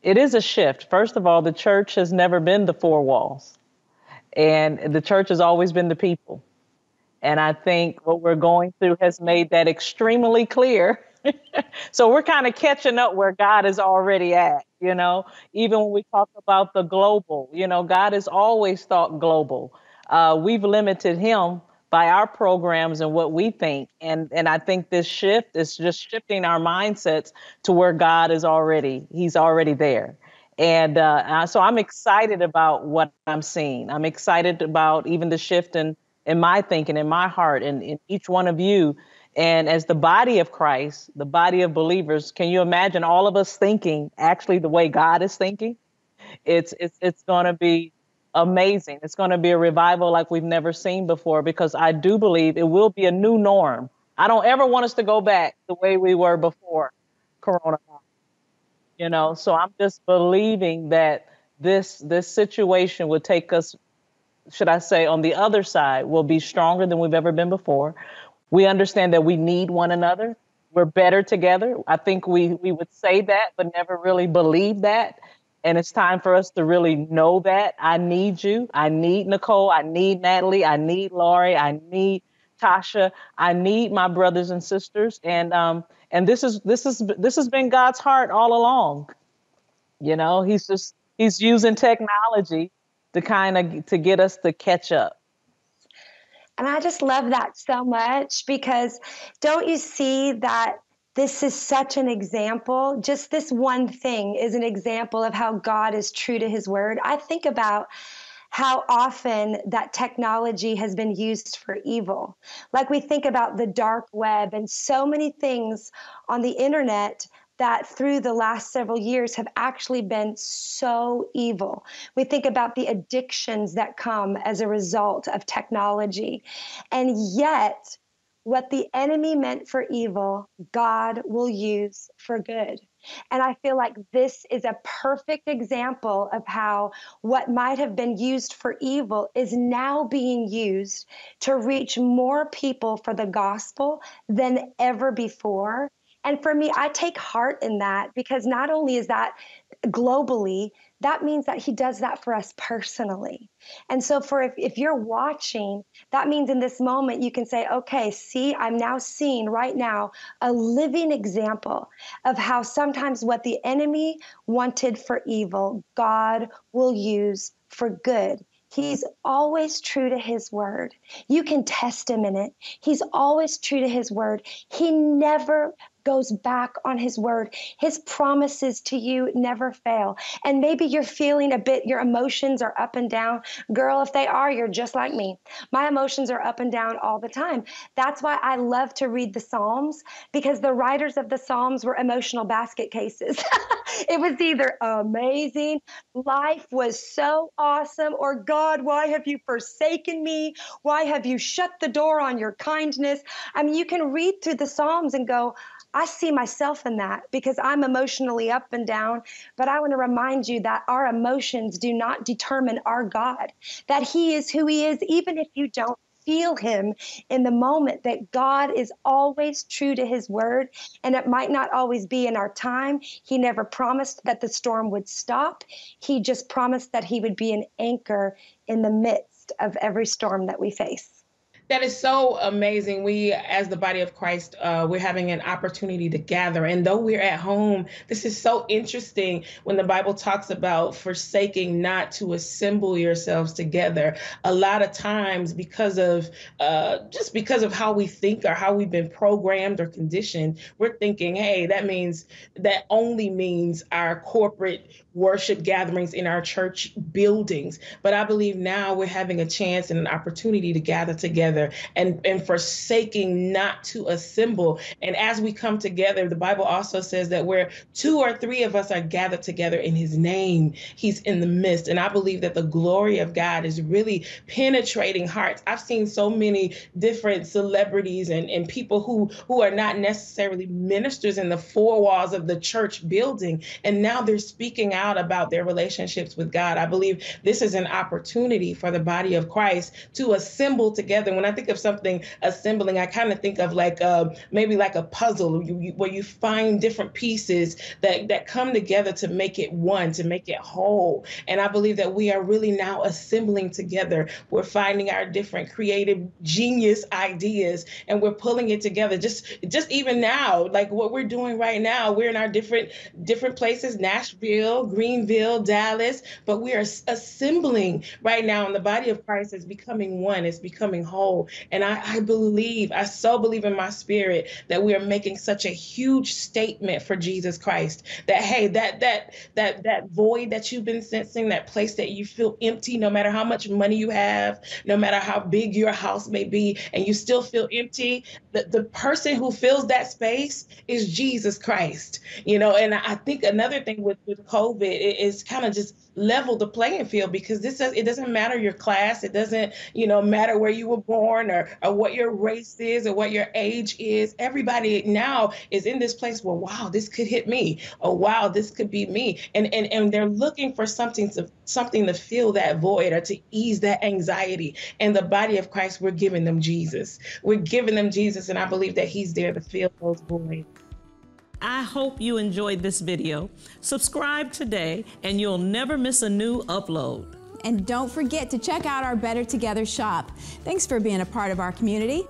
It is a shift. First of all, the church has never been the four walls, and the church has always been the people. And I think what we're going through has made that extremely clear. So we're kind of catching up where God is already at, even when we talk about the global, God has always thought global. We've limited him by our programs and what we think. And I think this shift is just shifting our mindsets to where God is he's already there. And so I'm excited about what I'm seeing. I'm excited about even the shift in my thinking, in my heart, and in each one of you. And as the body of Christ, the body of believers, can you imagine all of us thinking actually the way God is thinking? It's going to be amazing. It's going to be a revival like we've never seen before, because I do believe it will be a new norm. I don't ever want us to go back the way we were before Corona. So I'm just believing that this situation would take us, should I say, on the other side, will be stronger than we've ever been before. We understand that we need one another. We're better together. I think we would say that, but never really believe that. And it's time for us to really know that. I need you. I need Nicole. I need Natalie. I need Laurie. I need Tasha. I need my brothers and sisters. And this has been God's heart all along. He's using technology to kind of to get us to catch up. And I just love that so much, because don't you see that this is such an example? Just this one thing is an example of how God is true to his word. I think about how often that technology has been used for evil. Like we think about the dark web and so many things on the internet that through the last several years have actually been so evil. We think about the addictions that come as a result of technology. And yet, what the enemy meant for evil, God will use for good. And I feel like this is a perfect example of how what might have been used for evil is now being used to reach more people for the gospel than ever before. And for me, I take heart in that, because not only is that globally, that means that he does that for us personally. And so if you're watching, that means in this moment you can say, okay, see, I'm now seeing right now a living example of how sometimes what the enemy wanted for evil, God will use for good. He's always true to his word. You can test him in it. He's always true to his word. He never goes back on his word. His promises to you never fail. And maybe you're feeling a bit, your emotions are up and down. Girl, if they are, you're just like me. My emotions are up and down all the time. That's why I love to read the Psalms, because the writers of the Psalms were emotional basket cases. It was either amazing, life was so awesome, or God, why have you forsaken me? Why have you shut the door on your kindness? I mean, you can read through the Psalms and go, I see myself in that, because I'm emotionally up and down. But I want to remind you that our emotions do not determine our God, that he is who he is, even if you don't feel him in the moment, that God is always true to his word. And it might not always be in our time. He never promised that the storm would stop. He just promised that he would be an anchor in the midst of every storm that we face. That is so amazing. We, as the body of Christ, we're having an opportunity to gather. And though we're at home, this is so interesting when the Bible talks about forsaking not to assemble yourselves together. A lot of times, because of just because of how we think or how we've been programmed or conditioned, we're thinking, hey, that only means our corporate worship gatherings in our church buildings. But I believe now we're having a chance and an opportunity to gather together and forsaking not to assemble. And as we come together, the Bible also says that where 2 or 3 of us are gathered together in his name, he's in the midst. And I believe that the glory of God is really penetrating hearts. I've seen so many different celebrities and people who are not necessarily ministers in the 4 walls of the church building, and now they're speaking out about their relationships with God. I believe this is an opportunity for the body of Christ to assemble together. When when I think of something assembling, I kind of think of like maybe like a puzzle where you find different pieces that come together to make it one, to make it whole. And I believe that we are really now assembling together. We're finding our different creative genius ideas and we're pulling it together. Just even now, like what we're doing right now, we're in our different places, Nashville, Greenville, Dallas, but we are assembling right now, and the body of Christ is becoming one, it's becoming whole. And I so believe in my spirit that we are making such a huge statement for Jesus Christ, that hey, that void that you've been sensing, that place that you feel empty, no matter how much money you have, no matter how big your house may be, and you still feel empty, the person who fills that space is Jesus Christ. And I think another thing with COVID is kind of just level the playing field, because it doesn't matter your class, it doesn't matter where you were born or what your race is or what your age is. Everybody now is in this place where, wow, this could hit me, or wow, this could be me, and they're looking for something to fill that void or to ease that anxiety. And the body of Christ, we're giving them Jesus. We're giving them Jesus, and I believe that he's there to fill those voids. I hope you enjoyed this video. Subscribe today and you'll never miss a new upload. And don't forget to check out our Better Together shop. Thanks for being a part of our community.